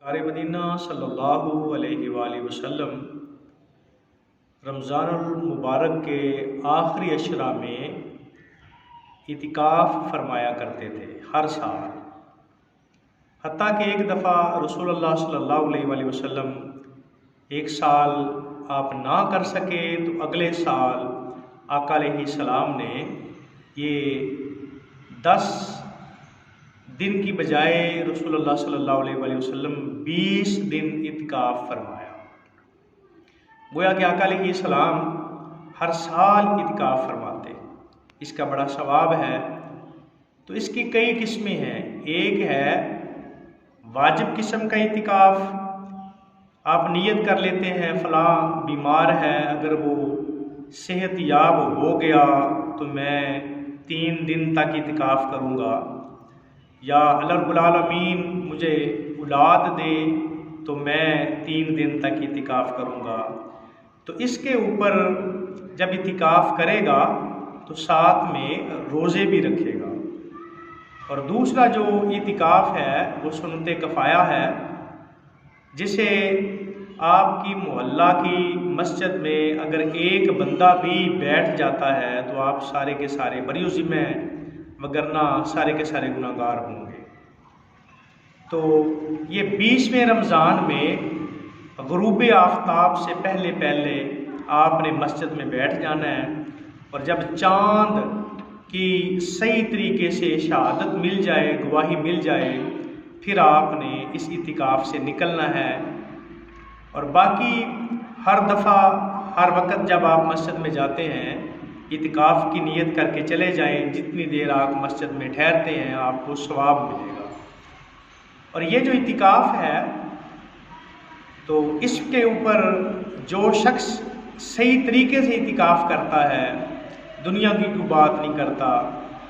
سرکار مدینہ صلی اللہ علیہ وآلہ وسلم رمضان المبارک کے آخری اشرا میں اعتکاف فرمایا کرتے تھے ہر سال، حتیٰ کہ ایک دفعہ رسول اللہ صلی اللہ علیہ وآلہ وسلم ایک سال آپ نہ کر سکے تو اگلے سال آقا علیہ السلام نے یہ 10 دن کی بجائے رسول اللہ صلی اللہ علیہ وآلہ وسلم 20 دن اعتکاف فرمایا۔ گویا کہ آقا علیہ السلام ہر سال اعتکاف فرماتے، اس کا بڑا ثواب ہے۔ تو اس کی کئی قسمیں ہیں۔ ایک ہے واجب قسم کا اعتکاف، آپ نیت کر لیتے ہیں فلاں بیمار ہے، اگر وہ صحت یاب ہو گیا تو میں 3 دن تک اعتکاف کروں گا، یا اللہ رب العالمین مجھے اولاد دے تو میں 3 دن تک اعتکاف کروں گا۔ تو اس کے اوپر جب اعتکاف کرے گا تو ساتھ میں روزے بھی رکھے گا۔ اور دوسرا جو اعتکاف ہے وہ سنت کفایہ ہے، جسے آپ کی محلہ کی مسجد میں اگر ایک بندہ بھی بیٹھ جاتا ہے تو آپ سارے کے سارے بری ذمہ ہیں، وگرنہ سارے کے سارے گناہ گار ہوں گے۔ تو یہ 20ویں رمضان میں غروب آفتاب سے پہلے آپ نے مسجد میں بیٹھ جانا ہے، اور جب چاند کی صحیح طریقے سے شہادت مل جائے، گواہی مل جائے، پھر آپ نے اس اعتکاف سے نکلنا ہے۔ اور باقی ہر دفعہ ہر وقت جب آپ مسجد میں جاتے ہیں اعتکاف کی نیت کر کے چلے جائیں، جتنی دیر آپ مسجد میں ٹھہرتے ہیں آپ کو ثواب ملے گا۔ اور یہ جو اعتکاف ہے تو اس کے اوپر جو شخص صحیح طریقے سے اعتکاف کرتا ہے، دنیا کی کوئی بات نہیں کرتا،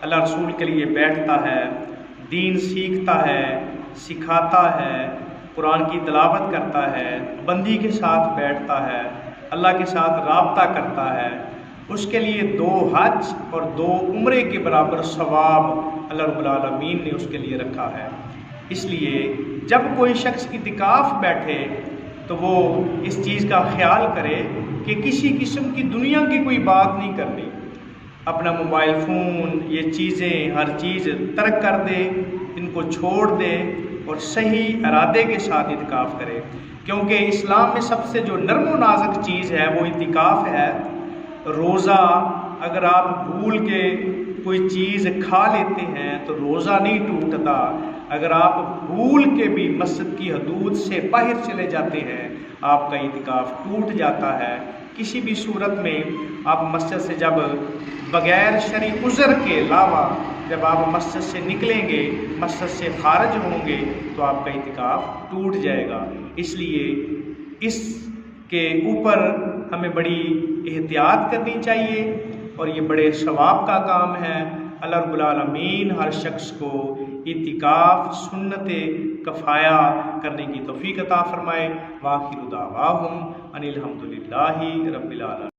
اللہ رسول کے لیے بیٹھتا ہے، دین سیکھتا ہے، سکھاتا ہے، قرآن کی تلاوت کرتا ہے، بندی کے ساتھ بیٹھتا ہے، اللہ کے ساتھ رابطہ کرتا ہے، اس کے لیے 2 حج اور 2 عمرے کے برابر ثواب اللہ رب العالمین نے اس کے لیے رکھا ہے۔ اس لیے جب کوئی شخص اعتکاف بیٹھے تو وہ اس چیز کا خیال کرے کہ کسی قسم کی دنیا کی کوئی بات نہیں کرنی، اپنا موبائل فون یہ چیزیں ہر چیز ترک کر دے، ان کو چھوڑ دے اور صحیح ارادے کے ساتھ اعتکاف کرے، کیونکہ اسلام میں سب سے جو نرم و نازک چیز ہے وہ اعتکاف ہے۔ روزہ اگر آپ بھول کے کوئی چیز کھا لیتے ہیں تو روزہ نہیں ٹوٹتا، اگر آپ بھول کے بھی مسجد کی حدود سے باہر چلے جاتے ہیں آپ کا اعتکاف ٹوٹ جاتا ہے۔ کسی بھی صورت میں آپ مسجد سے جب بغیر شرعی عذر کے علاوہ جب آپ مسجد سے نکلیں گے، مسجد سے خارج ہوں گے تو آپ کا اعتکاف ٹوٹ جائے گا۔ اس لیے اس کے اوپر ہمیں بڑی احتیاط کرنی چاہیے، اور یہ بڑے ثواب کا کام ہے۔ اللہ رب العالمین ہر شخص کو اعتکاف سنت کفایہ کرنے کی توفیق عطا فرمائے۔ وآخر دعواہم ان الحمد للہ رب العالمین۔